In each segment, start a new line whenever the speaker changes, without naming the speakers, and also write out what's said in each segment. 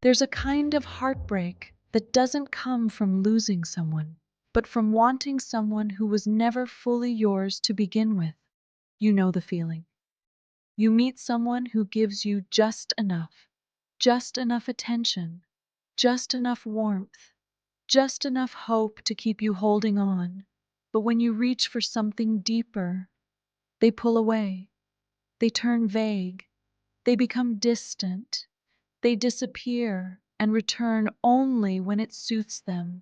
There's a kind of heartbreak that doesn't come from losing someone, but from wanting someone who was never fully yours to begin with. You know the feeling. You meet someone who gives you just enough attention, just enough warmth, just enough hope to keep you holding on. But when you reach for something deeper, they pull away, they turn vague, they become distant, they disappear and return only when it suits them.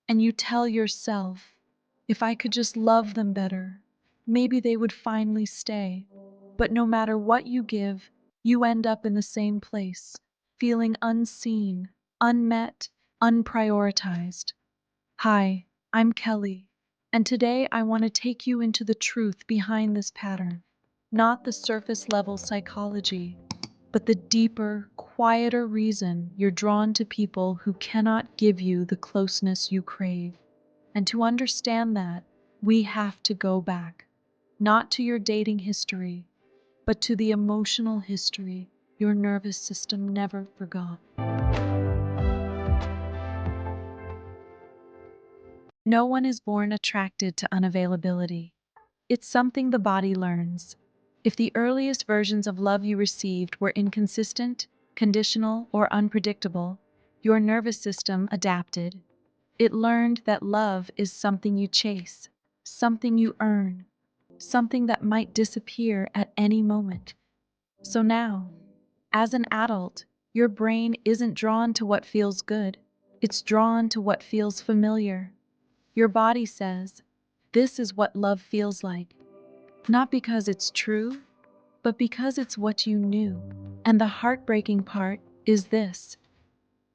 And you tell yourself, if I could just love them better, maybe they would finally stay. But no matter what you give, you end up in the same place, feeling unseen, unmet, unprioritized. Hi, I'm Kelly, and today I want to take you into the truth behind this pattern. Not the surface level psychology, but the deeper, quieter reason you're drawn to people who cannot give you the closeness you crave. And to understand that, we have to go back, not to your dating history, but to the emotional history your nervous system never forgot. No one is born attracted to unavailability. It's something the body learns. If the earliest versions of love you received were inconsistent, conditional, or unpredictable, your nervous system adapted. It learned that love is something you chase, something you earn, something that might disappear at any moment. So now, as an adult, your brain isn't drawn to what feels good. It's drawn to what feels familiar. Your body says, this is what love feels like. Not because it's true, but because it's what you knew. And the heartbreaking part is this.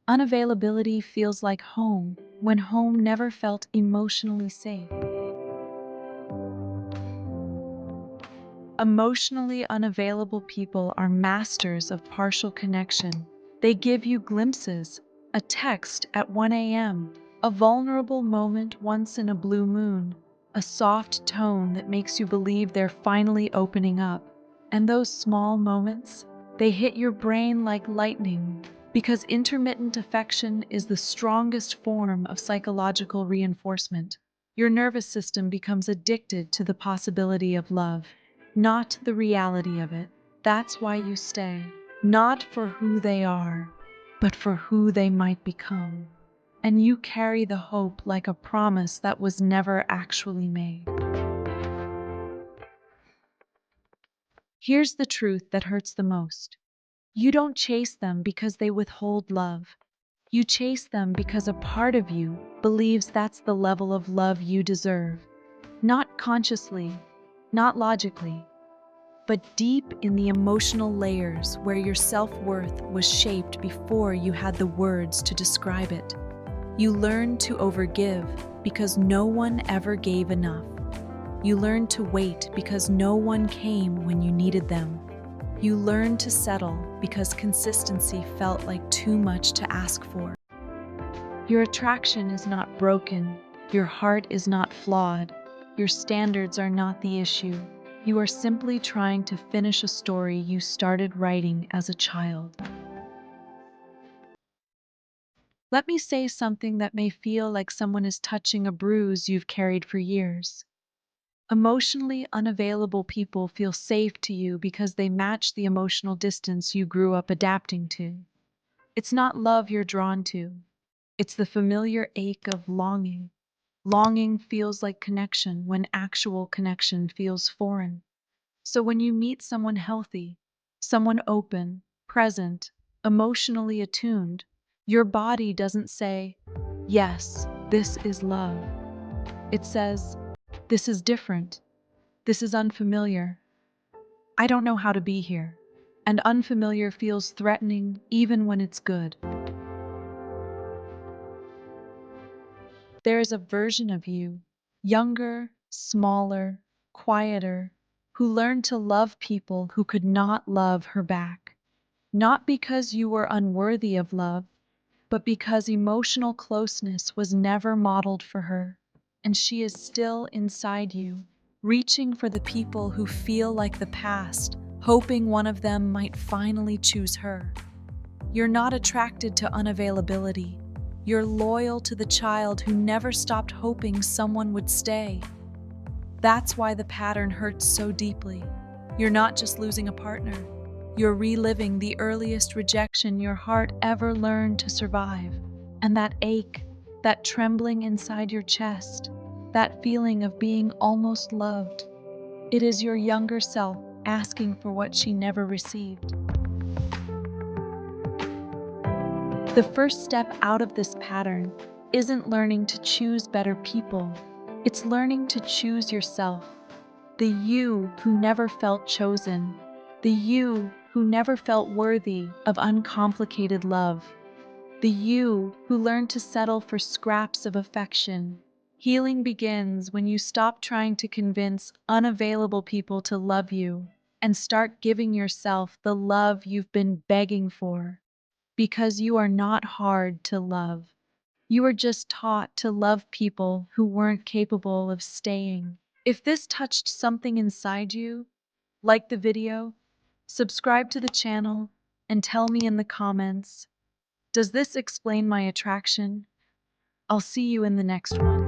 Unavailability feels like home when home never felt emotionally safe. Emotionally unavailable people are masters of partial connection. They give you glimpses, a text at 1 a.m., a vulnerable moment once in a blue moon, a soft tone that makes you believe they're finally opening up. And those small moments, they hit your brain like lightning, because intermittent affection is the strongest form of psychological reinforcement. Your nervous system becomes addicted to the possibility of love, not the reality of it. That's why you stay. Not for who they are, but for who they might become. And you carry the hope like a promise that was never actually made. Here's the truth that hurts the most. You don't chase them because they withhold love. You chase them because a part of you believes that's the level of love you deserve. Not consciously, not logically, but deep in the emotional layers where your self-worth was shaped before you had the words to describe it. You learned to overgive because no one ever gave enough. You learned to wait because no one came when you needed them. You learned to settle because consistency felt like too much to ask for. Your attraction is not broken. Your heart is not flawed. Your standards are not the issue. You are simply trying to finish a story you started writing as a child. Let me say something that may feel like someone is touching a bruise you've carried for years. Emotionally unavailable people feel safe to you because they match the emotional distance you grew up adapting to. It's not love you're drawn to. It's the familiar ache of longing. Longing feels like connection when actual connection feels foreign. So when you meet someone healthy, someone open, present, emotionally attuned, your body doesn't say, yes, this is love. It says, this is different. This is unfamiliar. I don't know how to be here. And unfamiliar feels threatening even when it's good. There is a version of you, younger, smaller, quieter, who learned to love people who could not love her back. Not because you were unworthy of love, but because emotional closeness was never modeled for her. And she is still inside you, reaching for the people who feel like the past, hoping one of them might finally choose her. You're not attracted to unavailability. You're loyal to the child who never stopped hoping someone would stay. That's why the pattern hurts so deeply. You're not just losing a partner. You're reliving the earliest rejection your heart ever learned to survive. And that ache, that trembling inside your chest, that feeling of being almost loved, it is your younger self asking for what she never received. The first step out of this pattern isn't learning to choose better people. It's learning to choose yourself. The you who never felt chosen. The you who never felt worthy of uncomplicated love. The you who learned to settle for scraps of affection. Healing begins when you stop trying to convince unavailable people to love you and start giving yourself the love you've been begging for. Because you are not hard to love. You were just taught to love people who weren't capable of staying. If this touched something inside you, like the video, subscribe to the channel, and tell me in the comments, does this explain my attraction? I'll see you in the next one.